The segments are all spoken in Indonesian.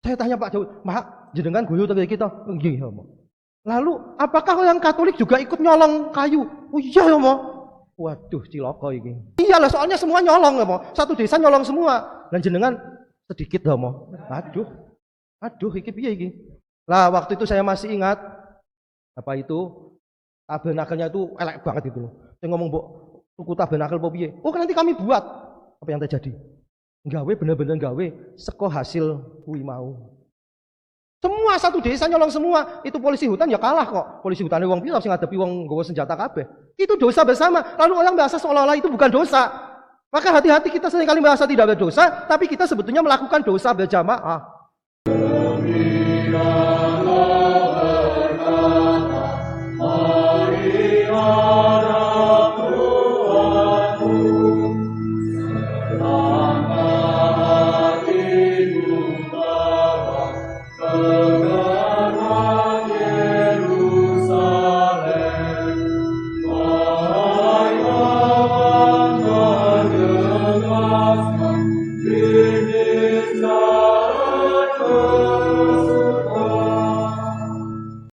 Saya tanya Pak Daud, "Mak, jenengan guyu teng kita?" "Nggih, ya, Mo." "Lalu, apakah orang Katolik juga ikut nyolong kayu?" "Oh iya, ya, Mo." Waduh, cilaka iki. Iyalah, soalnya semua nyolong, ya, Mo. Satu desa nyolong semua. Dan jenengan sedikit, ya, Mo. Aduh, iki piye iki? Lah, waktu itu saya masih ingat apa itu tabernakelnya itu elek banget itu loh. Saya ngomong, "Mbok, tuku tabernakel apa piye?" "Oh, nanti kami buat." Apa yang terjadi? Gawe bener-bener gawe seko hasil kuwi mau. Semua satu desa nyolong semua. Itu polisi hutan ya kalah kok. Polisi hutan wong pira sing ngadepi wong nggawa senjata kabeh. Itu dosa bersama. Lalu orang merasa seolah-olah itu bukan dosa. Maka hati-hati, kita seringkali merasa tidak berdosa, tapi kita sebetulnya melakukan dosa berjamaah.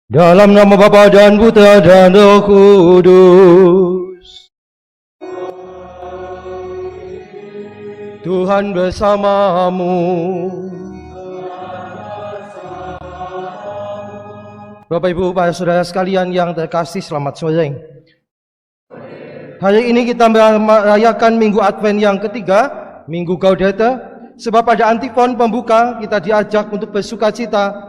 Dalam nama Bapa dan Putra dan Roh Kudus. Tuhan bersamamu. Bapak Ibu, para saudara sekalian yang terkasih, selamat sore. Hari ini kita merayakan Minggu Advent yang ketiga, Minggu Gaudete. Sebab pada antifon pembuka kita diajak untuk bersukacita.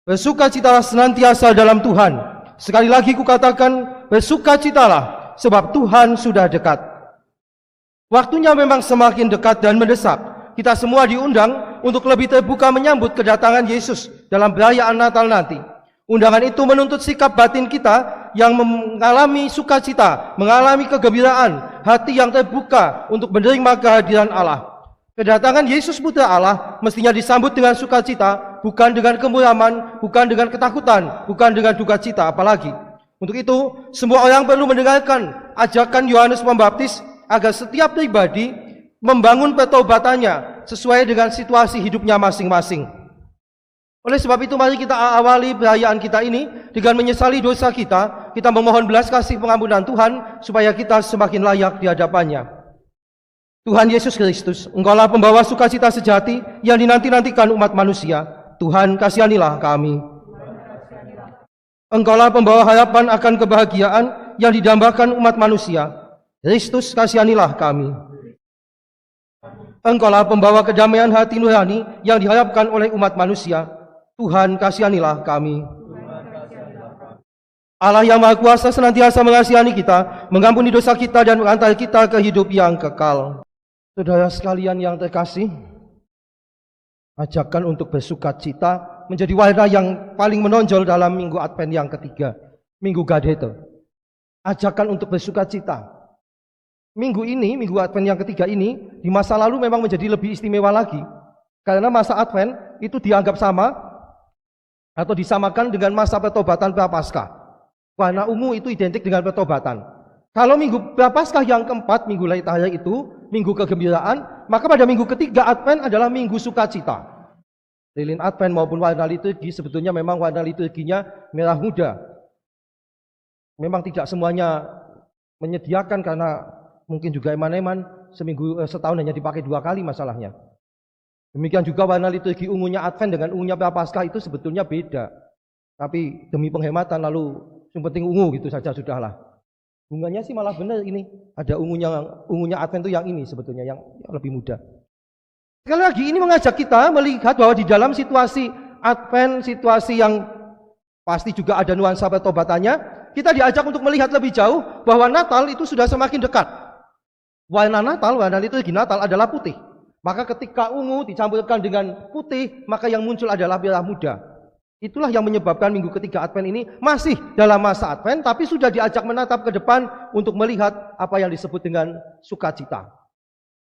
Bersukacitalah senantiasa dalam Tuhan. Sekali lagi kukatakan, bersukacitalah, sebab Tuhan sudah dekat. Waktunya memang semakin dekat dan mendesak. Kita semua diundang untuk lebih terbuka menyambut kedatangan Yesus dalam perayaan Natal nanti. Undangan itu menuntut sikap batin kita yang mengalami sukacita, mengalami kegembiraan, hati yang terbuka untuk menerima kehadiran Allah. Kedatangan Yesus Putra Allah mestinya disambut dengan sukacita, bukan dengan kemuraman, bukan dengan ketakutan, bukan dengan duka cita apalagi. Untuk itu, semua orang perlu mendengarkan ajakan Yohanes Pembaptis agar setiap pribadi membangun pertobatannya sesuai dengan situasi hidupnya masing-masing. Oleh sebab itu, mari kita awali perayaan kita ini dengan menyesali dosa kita. Kita memohon belas kasih pengampunan Tuhan supaya kita semakin layak di hadapannya. Tuhan Yesus Kristus, Engkaulah pembawa sukacita sejati yang dinanti-nantikan umat manusia. Tuhan, kasihanilah kami. Engkaulah pembawa harapan akan kebahagiaan yang didambakan umat manusia. Kristus, kasihanilah kami. Engkaulah pembawa kedamaian hati nurani yang diharapkan oleh umat manusia. Tuhan, kasihanilah kami. Allah yang Maha Kuasa senantiasa mengasihani kita, mengampuni dosa kita dan mengantar kita ke hidup yang kekal. Saudara sekalian yang terkasih, ajakan untuk bersukacita menjadi warna yang paling menonjol dalam Minggu Advent yang ketiga, Minggu Gaudete. Ajakan untuk bersukacita. Minggu ini, Minggu Advent yang ketiga ini, di masa lalu memang menjadi lebih istimewa lagi. Karena masa Advent itu dianggap sama atau disamakan dengan masa pertobatan Prapaskah. Warna ungu itu identik dengan pertobatan. Kalau Minggu Prapaskah yang keempat, Minggu Laetaya itu, Minggu kegembiraan, maka pada Minggu ketiga Advent adalah Minggu sukacita. Lilin Advent maupun warna liturgi sebetulnya memang warna liturginya merah muda. Memang tidak semuanya menyediakan karena mungkin juga eman-eman setahun hanya dipakai 2 kali masalahnya. Demikian juga warna liturgi ungunya Advent dengan ungunya Prapaskah itu sebetulnya beda. Tapi demi penghematan lalu yang penting ungu gitu saja sudahlah. Bunganya sih malah benar ini. Ada ungunya Advent itu yang ini sebetulnya yang lebih muda. Sekali lagi ini mengajak kita melihat bahwa di dalam situasi Advent, situasi yang pasti juga ada nuansa pertobatannya, kita diajak untuk melihat lebih jauh bahwa Natal itu sudah semakin dekat. Warna Natal, warna liturgi Natal adalah putih. Maka ketika ungu dicampurkan dengan putih, maka yang muncul adalah merah muda. Itulah yang menyebabkan Minggu ketiga Advent ini masih dalam masa Advent, tapi sudah diajak menatap ke depan untuk melihat apa yang disebut dengan sukacita.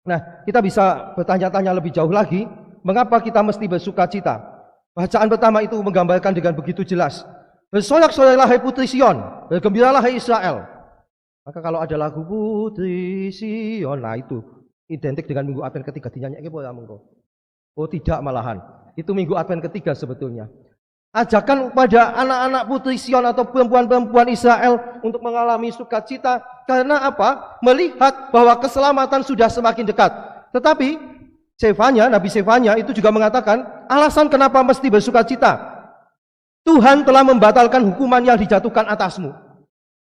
Nah, kita bisa bertanya-tanya lebih jauh lagi, mengapa kita mesti bersukacita? Bacaan pertama itu menggambarkan dengan begitu jelas. Bersorak-soraklah hai putri Sion, bergembiralah hai Israel. Maka kalau ada lagu Putri Sion, nah itu identik dengan Minggu Advent ketiga dinyanyikan apa ya monggo? Oh tidak malahan. Itu minggu Advent ketiga sebetulnya. Ajakan pada anak-anak putri Sion atau perempuan-perempuan Israel untuk mengalami sukacita. Karena apa? Melihat bahwa keselamatan sudah semakin dekat. Tetapi Nabi Sefanya itu juga mengatakan, alasan kenapa mesti bersukacita. Tuhan telah membatalkan hukuman yang dijatuhkan atasmu.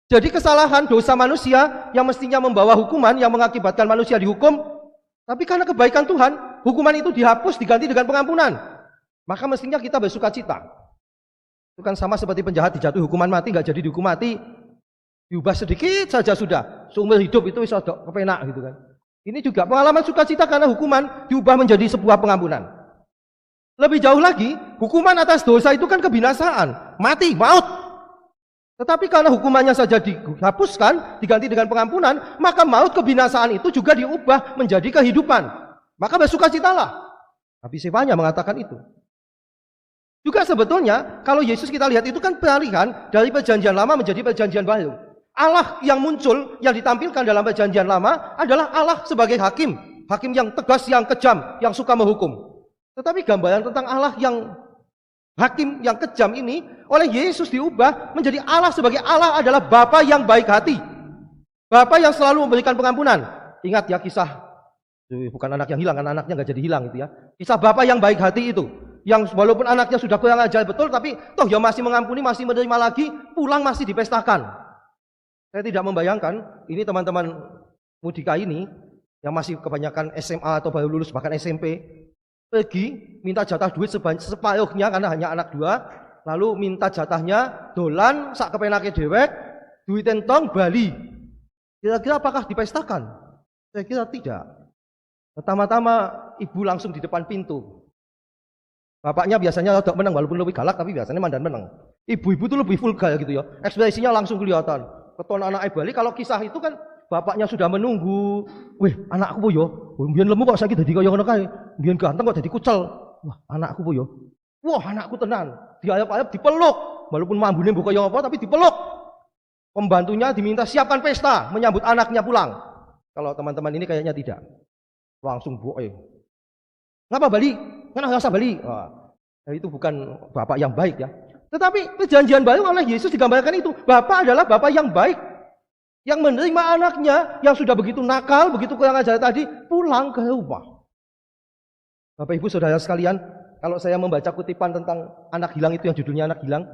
Jadi kesalahan dosa manusia yang mestinya membawa hukuman yang mengakibatkan manusia dihukum, tapi karena kebaikan Tuhan, hukuman itu dihapus diganti dengan pengampunan. Maka mestinya kita bersukacita. Itu kan sama seperti penjahat dijatuhi hukuman mati, nggak jadi dihukum mati, diubah sedikit saja sudah, seumur hidup itu bisa kepenak gitu kan. Ini juga pengalaman sukacita karena hukuman diubah menjadi sebuah pengampunan. Lebih jauh lagi, hukuman atas dosa itu kan kebinasaan, mati, maut. Tetapi karena hukumannya saja dihapuskan, diganti dengan pengampunan, maka maut kebinasaan itu juga diubah menjadi kehidupan. Maka bersukacitalah. Nabi Sefanya mengatakan itu. Juga sebetulnya, kalau Yesus kita lihat itu kan peralihan dari perjanjian lama menjadi perjanjian baru. Allah yang muncul, yang ditampilkan dalam perjanjian lama adalah Allah sebagai hakim. Hakim yang tegas, yang kejam, yang suka menghukum. Tetapi gambaran tentang Allah yang hakim, yang kejam ini oleh Yesus diubah menjadi Allah sebagai Allah adalah Bapa yang baik hati. Bapa yang selalu memberikan pengampunan. Ingat ya kisah, bukan anak yang hilang, kan anaknya nggak jadi hilang itu ya. Kisah Bapa yang baik hati itu. Yang walaupun anaknya sudah kurang ajar betul, tapi toh ya masih mengampuni, masih menerima lagi, pulang masih dipestakan. Saya tidak membayangkan, ini teman-teman Mudika ini, yang masih kebanyakan SMA atau baru lulus bahkan SMP, pergi minta jatah duit separuhnya karena hanya anak dua, lalu minta jatahnya dolan sak kepenake dewek, duit entong Bali. Kira-kira apakah dipestakan? Saya kira tidak. Pertama-tama ibu langsung di depan pintu. Bapaknya biasanya tidak menang walaupun lebih galak, tapi biasanya mandan menang. Ibu-ibu itu lebih vulgar gitu ya. Ekspresinya langsung kelihatan. Keton anak Bali, kalau kisah itu kan bapaknya sudah menunggu. Wih, anakku yo, mbiyen lemu kok saiki dadi kaya ngono kae. Mbiyen ganteng kok dadi kucel. Wah, anakku yo. Wah, anakku tenan. Diayap-ayap dipeluk. Walaupun mambune mbok kaya apa tapi dipeluk. Pembantunya diminta siapkan pesta menyambut anaknya pulang. Kalau teman-teman ini kayaknya tidak. Langsung boe. Ngapa Bali? Kenapa rasa Bali? Wah, itu bukan bapak yang baik ya. Tetapi perjanjian baru oleh Yesus digambarkan itu. Bapak adalah bapak yang baik. Yang menerima anaknya yang sudah begitu nakal, begitu kurang ajar tadi, pulang ke rumah. Bapak Ibu Saudara sekalian, kalau saya membaca kutipan tentang anak hilang itu yang judulnya anak hilang,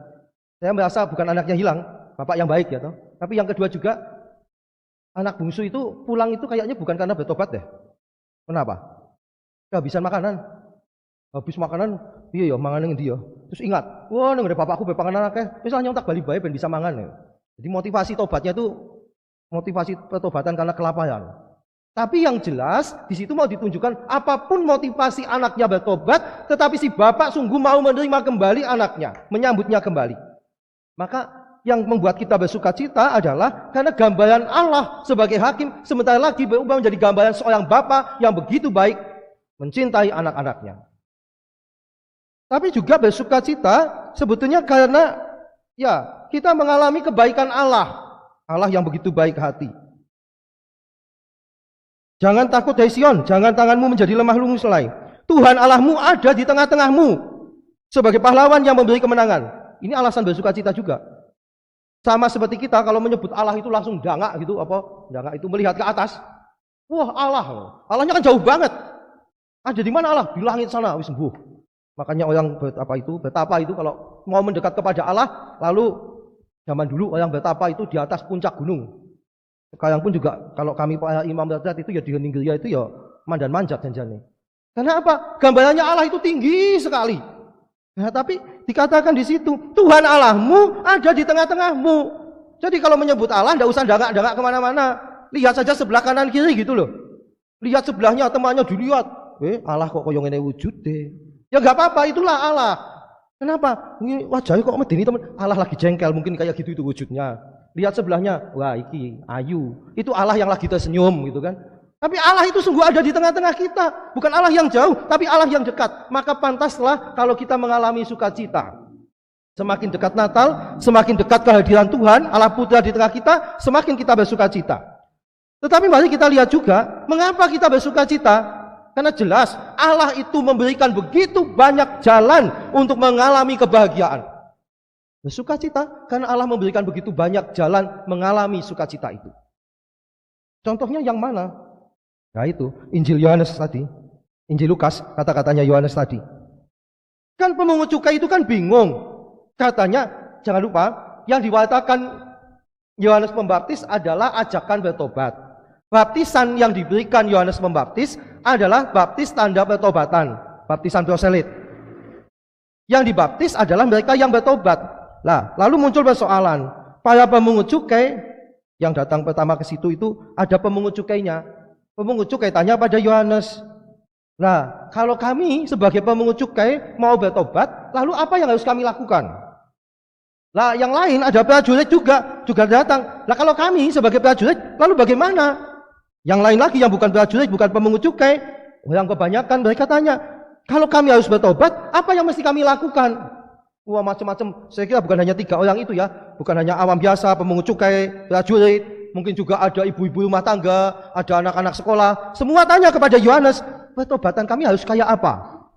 saya merasa bukan anaknya hilang, bapak yang baik ya toh. Tapi yang kedua juga, anak bungsu itu pulang itu kayaknya bukan karena bertobat deh. Kenapa? Kehabisan makanan. Habis makanan, iya ya, mangan ngendi ya. Terus ingat, wah nang bapakku be panganan akeh, wis nyontak bali bae ben bisa mangan ya. Jadi motivasi tobatnya itu motivasi pertobatan karena kelaparan. Tapi yang jelas di situ mau ditunjukkan apapun motivasi anaknya bertobat, tetapi si bapak sungguh mau menerima kembali anaknya, menyambutnya kembali. Maka yang membuat kita bersukacita adalah karena gambaran Allah sebagai hakim sebentar lagi berubah menjadi gambaran seorang bapak yang begitu baik mencintai anak-anaknya. Tapi juga bersukacita sebetulnya karena ya kita mengalami kebaikan Allah. Allah yang begitu baik hati. Jangan takut hai Sion, jangan tanganmu menjadi lemah lungselai. Tuhan Allahmu ada di tengah-tengahmu sebagai pahlawan yang memberi kemenangan. Ini alasan bersukacita juga. Sama seperti kita kalau menyebut Allah itu langsung dangak gitu, apa? Dangak itu melihat ke atas. Wah, Allah. Allahnya kan jauh banget. Ada di mana Allah? Di langit sana, wis sembuh. Makanya orang betapa itu kalau mau mendekat kepada Allah, lalu zaman dulu orang betapa itu di atas puncak gunung. Sekarang pun juga kalau kami para imam derajat itu ya di hening gereja itu ya mandan manjat janjane. Karena apa? Gambarannya Allah itu tinggi sekali. Nah, tapi dikatakan di situ Tuhan Allahmu ada di tengah-tengahmu. Jadi kalau menyebut Allah tidak usah dangak-dangak kemana-mana. Lihat saja sebelah kanan kiri gitu loh. Lihat sebelahnya temannya dilihat. Allah kok koyo ngene wujude. Ya enggak apa-apa, itulah Allah. Kenapa? Ini wajahnya kok medeni teman. Allah lagi jengkel mungkin kayak gitu itu wujudnya. Lihat sebelahnya, wah iki ayu. Itu Allah yang lagi tersenyum gitu kan. Tapi Allah itu sungguh ada di tengah-tengah kita. Bukan Allah yang jauh, tapi Allah yang dekat. Maka pantaslah kalau kita mengalami sukacita. Semakin dekat Natal, semakin dekat kehadiran Tuhan, Allah Putra di tengah kita, semakin kita bersukacita. Tetapi mari kita lihat juga, mengapa kita bersukacita? Karena jelas Allah itu memberikan begitu banyak jalan untuk mengalami kebahagiaan. Bersukacita karena Allah memberikan begitu banyak jalan mengalami sukacita itu. Contohnya yang mana? Nah itu Injil Yohanes tadi, Injil Lukas, kata-katanya Yohanes tadi. Kan pemungut cukai itu kan bingung. Katanya, jangan lupa, yang diwatakan Yohanes Pembaptis adalah ajakan bertobat. Baptisan yang diberikan Yohanes Pembaptis adalah baptis tanda pertobatan, baptisan proselit. Yang dibaptis adalah mereka yang bertobat. Lah, lalu muncul persoalan, para pemungut cukai yang datang pertama ke situ itu ada pemungut cukainya. Pemungut cukai tanya pada Yohanes, nah, kalau kami sebagai pemungut cukai mau bertobat, lalu apa yang harus kami lakukan? Lah, yang lain ada prajurit juga datang. Lah, kalau kami sebagai prajurit, lalu bagaimana? Yang lain lagi yang bukan prajurit, bukan pemungut cukai, yang kebanyakan mereka tanya, kalau kami harus bertobat, apa yang mesti kami lakukan? Wah, macam-macam. Saya kira bukan hanya 3 orang itu ya, bukan hanya awam biasa, pemungut cukai, prajurit, mungkin juga ada ibu-ibu rumah tangga, ada anak-anak sekolah. Semua tanya kepada Yohanes, pertobatan kami harus kayak apa?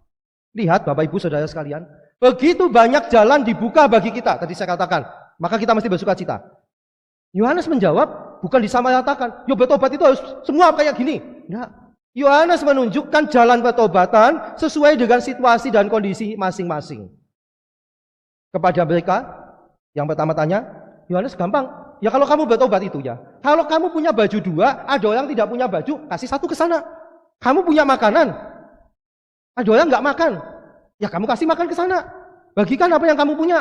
Lihat Bapak Ibu Saudara sekalian, begitu banyak jalan dibuka bagi kita, tadi saya katakan, maka kita mesti bersukacita. Yohanes menjawab, bukan disamaratakan, yo bertobat itu harus semua kayak gini. Enggak. Yohanes menunjukkan jalan pertobatan sesuai dengan situasi dan kondisi masing-masing. Kepada mereka yang pertama tanya, Yohanes gampang, ya kalau kamu bertobat itu ya, kalau kamu punya baju 2, ada orang tidak punya baju, kasih 1 ke sana. Kamu punya makanan, ada orang nggak makan, ya kamu kasih makan ke sana. Bagikan apa yang kamu punya.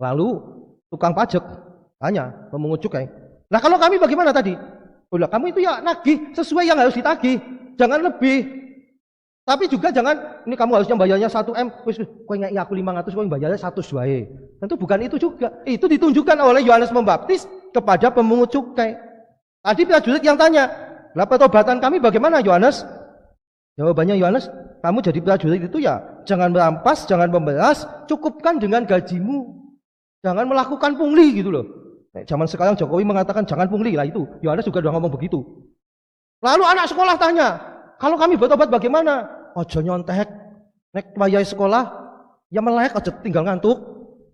Lalu tukang pajak tanya, pemungut cukai, nah kalau kami bagaimana tadi? Udah, kamu itu ya nagih sesuai yang harus ditagih, jangan lebih. Tapi juga jangan, ini kamu harusnya bayarnya 1 M, kau ingat aku 500, kau bayarnya 100 wae. Tentu bukan itu juga. Itu ditunjukkan oleh Yohanes Pembaptis kepada pemungut cukai. Tadi prajurit yang tanya, lah pertobatan kami bagaimana Yohanes? Jawabannya Yohanes, kamu jadi prajurit itu ya jangan merampas, jangan memberas, cukupkan dengan gajimu. Jangan melakukan pungli gitu loh. Zaman sekarang Jokowi mengatakan jangan pungli, lah itu Yohanes juga udah ngomong begitu. Lalu anak sekolah tanya, kalau kami bertobat bagaimana? Ojo nyontek, nek wayai sekolah, ya melek, ojo tinggal ngantuk.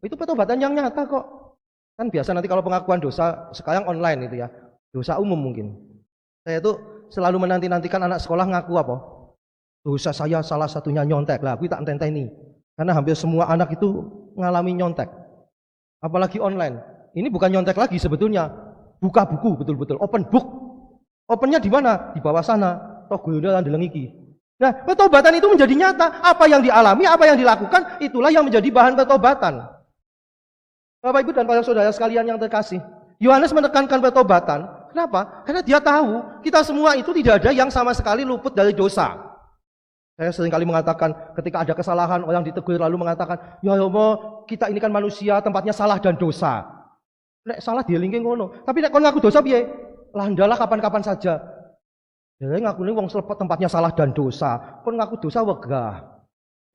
Itu pertobatan yang nyata kok. Kan biasa nanti kalau pengakuan dosa sekarang online itu ya, dosa umum mungkin. Saya itu selalu menanti-nantikan anak sekolah ngaku apa? Dosa saya salah satunya nyontek. Lah, aku tak enteni. Karena hampir semua anak itu ngalami nyontek. Apalagi online. Ini bukan nyontek lagi sebetulnya. Buka buku betul-betul, open book. Opennya di mana? Di bawah sana. Toh guyone lan deleng iki. Nah, pertobatan itu menjadi nyata. Apa yang dialami, apa yang dilakukan, itulah yang menjadi bahan pertobatan. Bapak Ibu dan para saudara sekalian yang terkasih, Yohanes menekankan pertobatan. Kenapa? Karena dia tahu kita semua itu tidak ada yang sama sekali luput dari dosa. Saya seringkali mengatakan ketika ada kesalahan, orang ditegur lalu mengatakan, ya Allah, kita ini kan manusia, tempatnya salah dan dosa. Nek salah dielinge ngono. Tapi nek kon ngaku dosa piye? Landalah kapan-kapan saja. Jadi ngakune wong slepet tempatnya salah dan dosa. Kon ngaku dosa wegah.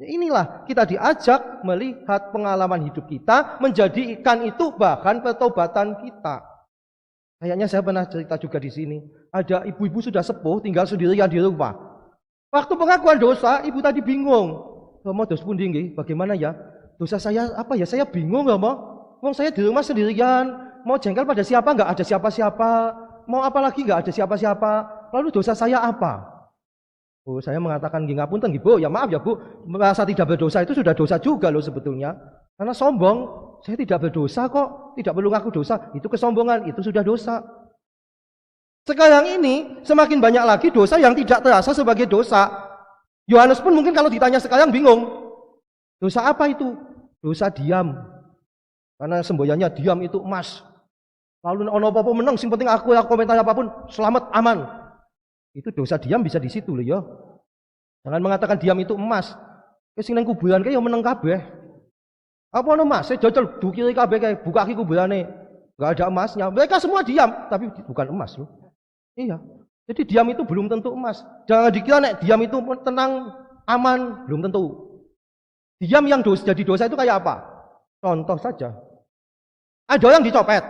Inilah kita diajak melihat pengalaman hidup kita, menjadikan itu bahan pertobatan kita. Kayaknya saya pernah cerita juga di sini. Ada ibu-ibu sudah sepuh tinggal sendirian di rumah. Waktu pengakuan dosa, ibu tadi bingung. Mau dosa pundi nggih? Bagaimana ya? Dosa saya apa ya? Saya bingung ya, Wong saya di rumah sendirian. Mau jengkel pada siapa? Enggak ada siapa-siapa. Mau apa lagi? Enggak ada siapa-siapa. Lalu dosa saya apa? Oh, saya mengatakan nggih ngapunten nggih, Bu. Ya maaf ya, Bu. Merasa tidak berdosa itu sudah dosa juga loh sebetulnya. Karena sombong, saya tidak berdosa kok. Tidak perlu ngaku dosa. Itu kesombongan, itu sudah dosa. Sekarang ini semakin banyak lagi dosa yang tidak terasa sebagai dosa. Yohanes pun mungkin kalau ditanya sekarang bingung. Dosa apa itu? Dosa diam. Karena semboyannya diam itu emas. Lalu ono apa-apa menang, sing penting aku komentar apapun selamat aman. Itu dosa diam bisa di situ loh ya. Jangan mengatakan diam itu emas. Sing nang kuburan kae ya meneng kabeh. Apa ono emas? Saya jajal dukiri kabeh kae buka ki kuburane. Enggak ada emasnya. Mereka semua diam, tapi bukan emas loh. Iya. Jadi diam itu belum tentu emas. Jangan dikira nek diam itu tenang, aman, belum tentu. Diam yang jadi dosa itu kayak apa? Contoh saja. Ada orang dicopet.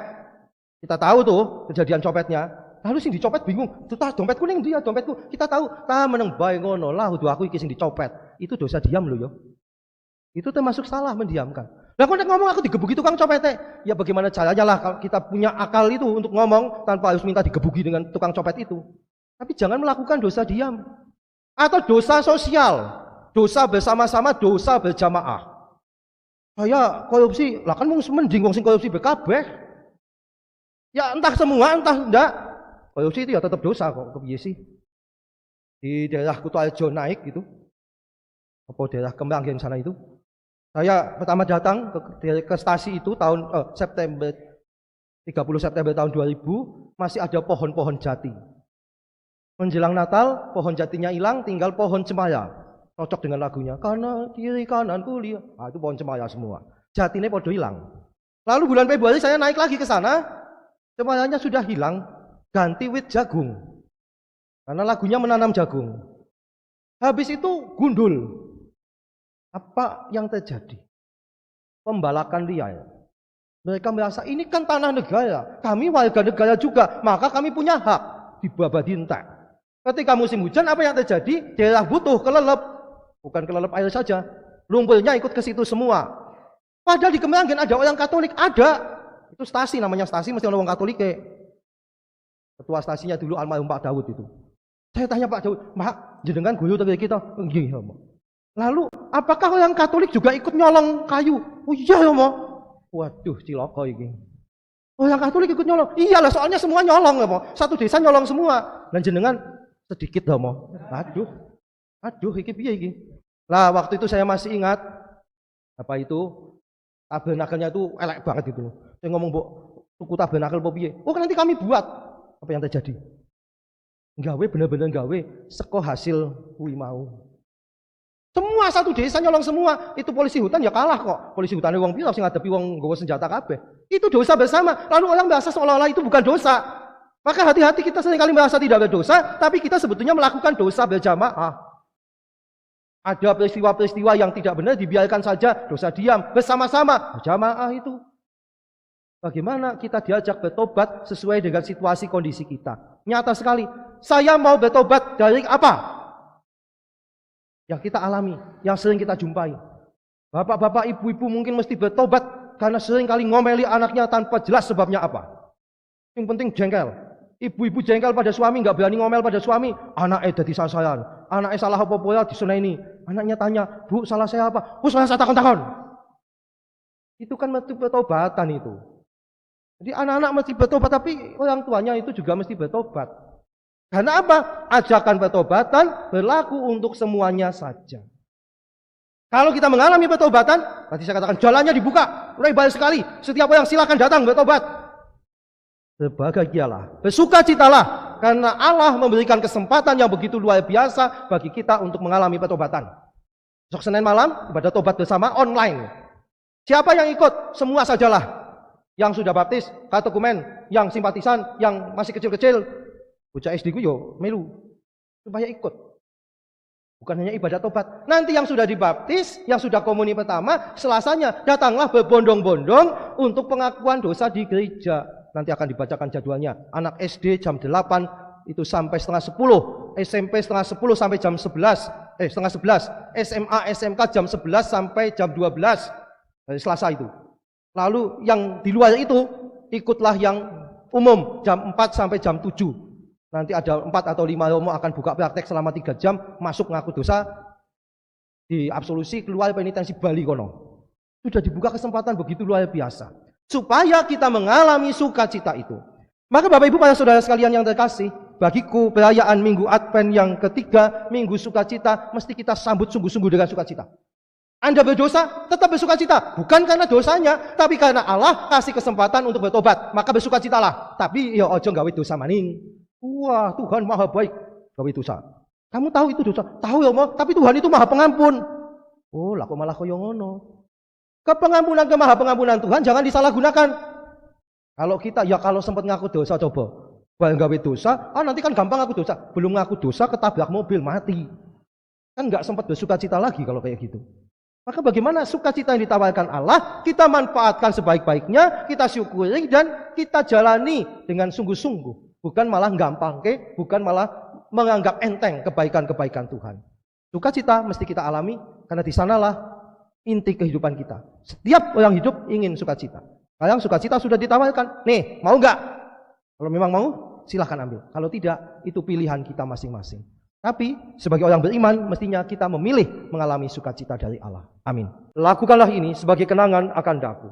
Kita tahu tuh kejadian copetnya. Lalu sing dicopet bingung, "Tuh dompetku ning ndi ya dompetku?" Kita tahu, meneng bae ngono lah udah aku iki sing dicopet. Itu dosa diam loh ya. Itu termasuk salah mendiamkan. Lah kok nek ngomong aku digebuki tukang copet, ya bagaimana caranya lah kalau kita punya akal itu untuk ngomong tanpa harus minta digebuki dengan tukang copet itu. Tapi jangan melakukan dosa diam. Atau dosa sosial, dosa bersama-sama, dosa berjamaah. Saya korupsi, lah kan mending wong sing korupsi kabeh. Ya entah semua, entah enggak. Korupsi itu ya tetap dosa kok, kepiye sih? Di daerah Kutoarjo naik gitu. Apa daerah Kemang yang sana itu. Saya pertama datang ke stasi itu tahun September 30 September tahun 2000, masih ada pohon-pohon jati. Menjelang Natal, pohon jatinya hilang, tinggal pohon cemara. Cocok dengan lagunya, kanan kiri kanan kuliah. Itu pohon cemara semua. Jatinya podo hilang. Lalu bulan Februari saya naik lagi ke sana, cemaranya sudah hilang, ganti wit jagung. Karena lagunya menanam jagung. Habis itu gundul. Apa yang terjadi? Pembalakan liar. Mereka merasa ini kan tanah negara, kami warga negara juga, maka kami punya hak dibabadin tak. Ketika musim hujan apa yang terjadi? Daerah butuh kelelep. Bukan kelelep air saja, lumpurnya ikut ke situ semua. Padahal di Kemanggen ada orang Katolik, ada. Itu stasi, namanya stasi mesti orang Katolik. Ketua stasinya dulu almarhum Pak Daud itu. Saya tanya Pak Daud, "Mak, jenengan guru dari kita?" "Nggih, ya, Mak." "Lalu, apakah orang Katolik juga ikut nyolong kayu?" "Oh iya, ya, Mak." Waduh, cilaka ini. Orang Katolik ikut nyolong? Iyalah, soalnya semua nyolong, ya, Mak. Satu desa nyolong semua. Dan jenengan sedikit, ya, Mak. Aduh, iki piye iki? Lah waktu itu saya masih ingat apa itu tabernakelnya itu elek banget gitu. Saya ngomong, "Mbok, tuku tabernakel apa piye?" "Oh, nanti kami buat." Apa yang terjadi? Gawe bener-bener gawe seko hasil kuwi mau. Semua satu desa nyolong semua. Itu polisi hutan ya kalah kok. Polisi hutan wong pira sing ngadepi wong nggawa senjata kabeh. Itu dosa bersama. Lalu orang merasa seolah-olah itu bukan dosa. Maka hati-hati, kita seringkali merasa tidak berdosa, tapi kita sebetulnya melakukan dosa berjamaah. Ada peristiwa-peristiwa yang tidak benar dibiarkan saja, dosa diam bersama-sama berjamaah itu. Bagaimana kita diajak bertobat sesuai dengan situasi kondisi kita? Nyata sekali. Saya mau bertobat dari apa? Yang kita alami, yang sering kita jumpai. Bapak-bapak, ibu-ibu mungkin mesti bertobat karena sering kali ngomeli anaknya tanpa jelas sebabnya apa. Yang penting jengkel. Ibu-ibu jengkel pada suami, nggak berani ngomel pada suami. Anaknya jadi sasaran. Anaknya salah apa-apa ya diseneni. Anaknya tanya, "Bu, salah saya apa?" "Oh, salah saya takon-takon." Itu kan mesti bertobatan itu. Jadi anak-anak mesti bertobat, tapi orang tuanya itu juga mesti bertobat. Karena apa? Ajakan pertobatan berlaku untuk semuanya saja. Kalau kita mengalami pertobatan, berarti saya katakan jalannya dibuka, lebar sekali. Setiap orang silakan datang bertobat. Berbahagialah, bersukacitalah, karena Allah memberikan kesempatan yang begitu luar biasa bagi kita untuk mengalami pertobatan. Besok Senin malam, ibadah tobat bersama online. Siapa yang ikut? Semua sajalah. Yang sudah baptis, kategumen, yang simpatisan, yang masih kecil-kecil, bocah SD ku yo melu supaya ikut. Bukan hanya ibadah tobat. Nanti yang sudah dibaptis, yang sudah komuni pertama, Selasanya datanglah berbondong-bondong untuk pengakuan dosa di gereja. Nanti akan dibacakan jadwalnya. Anak SD jam 8 itu sampai setengah 10, SMP setengah 10 sampai jam 11, setengah 11, SMA, SMK jam 11 sampai jam 12 dari Selasa itu. Lalu yang di luar itu ikutlah yang umum jam 4 sampai jam 7. Nanti ada 4 atau 5 romo akan buka praktek selama 3 jam, masuk ngaku dosa, diabsolusi, keluar penitensi Bali kono. Sudah dibuka kesempatan begitu luar biasa. Supaya kita mengalami sukacita itu. Maka Bapak Ibu para saudara sekalian yang terkasih, bagiku perayaan Minggu Advent yang ketiga, Minggu Sukacita, mesti kita sambut sungguh-sungguh dengan sukacita. Anda berdosa, tetap bersukacita. Bukan karena dosanya, tapi karena Allah kasih kesempatan untuk bertobat. Maka bersukacitalah. Tapi ya ojo gawe dosa maning. Wah, Tuhan maha baik, gawe dosa. Kamu tahu itu dosa? Tahu ya, tapi Tuhan itu maha pengampun. Oh, lah kok malah koyo ngono. Kepengampunan maha pengampunan Tuhan jangan disalahgunakan. Kalau sempat ngaku dosa coba. Bareng gawe dosa, nanti kan gampang ngaku dosa. Belum ngaku dosa ketabrak mobil mati. Kan nggak sempat bersukacita lagi kalau kayak gitu. Maka bagaimana sukacita yang ditawarkan Allah, kita manfaatkan sebaik-baiknya, kita syukuri dan kita jalani dengan sungguh-sungguh. Bukan malah gampang, bukan malah menganggap enteng kebaikan-kebaikan Tuhan. Sukacita mesti kita alami karena di sanalah inti kehidupan kita. Setiap orang hidup ingin sukacita. Kadang sukacita sudah ditawarkan. Nih, mau nggak? Kalau memang mau, silahkan ambil. Kalau tidak, itu pilihan kita masing-masing. Tapi sebagai orang beriman, mestinya kita memilih mengalami sukacita dari Allah. Amin. Lakukanlah ini sebagai kenangan akan daku.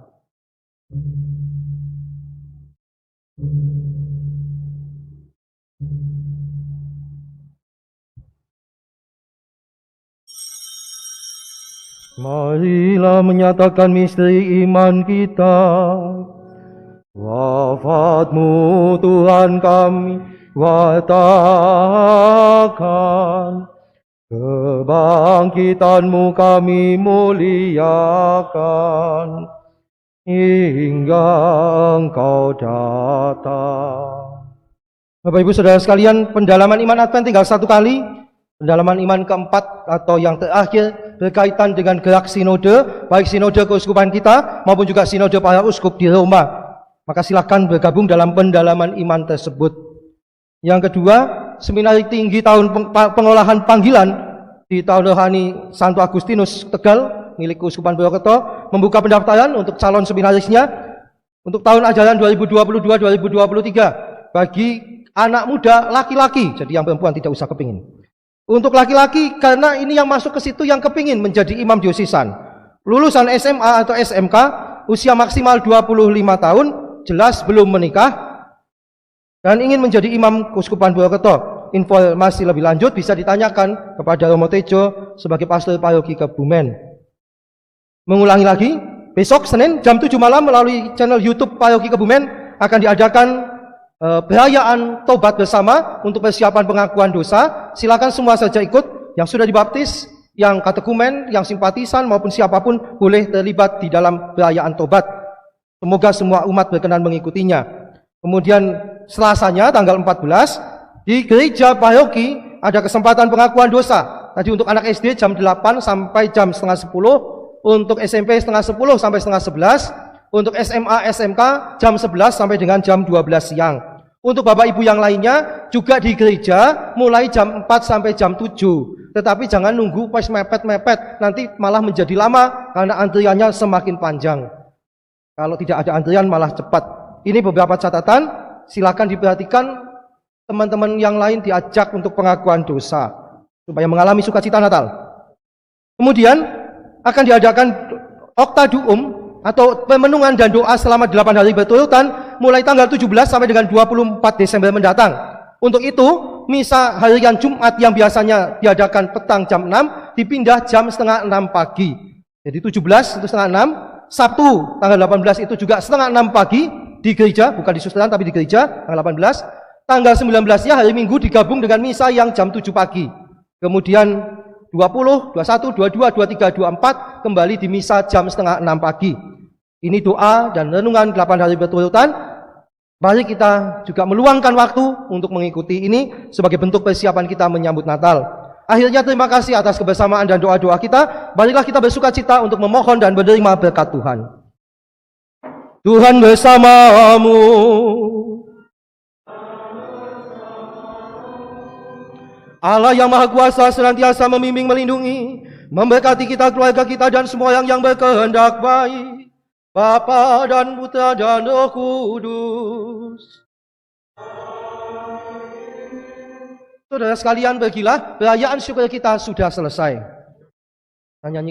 Marilah menyatakan misteri iman kita. Wafat-Mu Tuhan kami watakan, kebangkitan-Mu kami muliakan, hingga Engkau datang. Bapak Ibu Saudara sekalian, pendalaman iman Advent tinggal satu kali. Pendalaman iman keempat atau yang terakhir berkaitan dengan gerak sinode, baik sinode keuskupan kita maupun juga sinode para uskup di Roma. Maka silakan bergabung dalam pendalaman iman tersebut. Yang kedua, seminari tinggi tahun pengolahan panggilan di Tahun Rohani Santo Agustinus Tegal milik Keuskupan Purwokerto membuka pendaftaran untuk calon seminarisnya untuk tahun ajaran 2022-2023 bagi anak muda laki-laki. Jadi yang perempuan tidak usah kepingin. Untuk laki-laki, karena ini yang masuk ke situ yang kepingin menjadi imam diocesan. Lulusan SMA atau SMK, usia maksimal 25 tahun, jelas belum menikah, dan ingin menjadi imam Keuskupan Purwokerto. Informasi lebih lanjut bisa ditanyakan kepada Romo Tejo sebagai pastor paroki Kebumen. Mengulangi lagi, besok Senin jam 7 malam melalui channel YouTube paroki Kebumen akan diadakan perayaan tobat bersama untuk persiapan pengakuan dosa. Silakan semua saja ikut, yang sudah dibaptis, yang katekumen, yang simpatisan maupun siapapun boleh terlibat di dalam perayaan tobat. Semoga semua umat berkenan mengikutinya. Kemudian Selasanya tanggal 14 di gereja paroki ada kesempatan pengakuan dosa. Tadi untuk anak SD jam 8 sampai jam setengah 10, untuk SMP setengah 10 sampai setengah 11, untuk SMA SMK jam 11 sampai dengan jam 12 siang. Untuk Bapak Ibu yang lainnya juga di gereja mulai jam 4 sampai jam 7. Tetapi jangan nunggu pas mepet-mepet, nanti malah menjadi lama karena antriannya semakin panjang. Kalau tidak ada antrian malah cepat. Ini beberapa catatan, silakan diperhatikan. Teman-teman yang lain diajak untuk pengakuan dosa supaya mengalami sukacita Natal. Kemudian akan diadakan Oktaduum atau pemenungan dan doa selama 8 hari berturutan mulai tanggal 17 sampai dengan 24 Desember mendatang. Untuk itu, misa harian Jumat yang biasanya diadakan petang jam 6 dipindah jam setengah 6 pagi. Jadi 17 itu setengah 6, Sabtu tanggal 18 itu juga setengah 6 pagi di gereja, bukan di susteran tapi di gereja tanggal 18. Tanggal 19-nya hari Minggu digabung dengan misa yang jam 7 pagi. Kemudian 20, 21, 22, 23, 24 kembali di misa jam setengah 6 pagi. Ini doa dan renungan 8 hari berturutan. Mari kita juga meluangkan waktu untuk mengikuti ini sebagai bentuk persiapan kita menyambut Natal. Akhirnya terima kasih atas kebersamaan dan doa-doa kita. Baiklah kita bersukacita untuk memohon dan menerima berkat Tuhan. Tuhan bersamamu. Allah yang Maha Kuasa senantiasa membimbing, melindungi, memberkati kita, keluarga kita, dan semua yang berkehendak baik. Bapa dan Putra dan Roh Kudus. Saudara sekalian, pergilah, perayaan syukur kita sudah selesai. Nyanyi.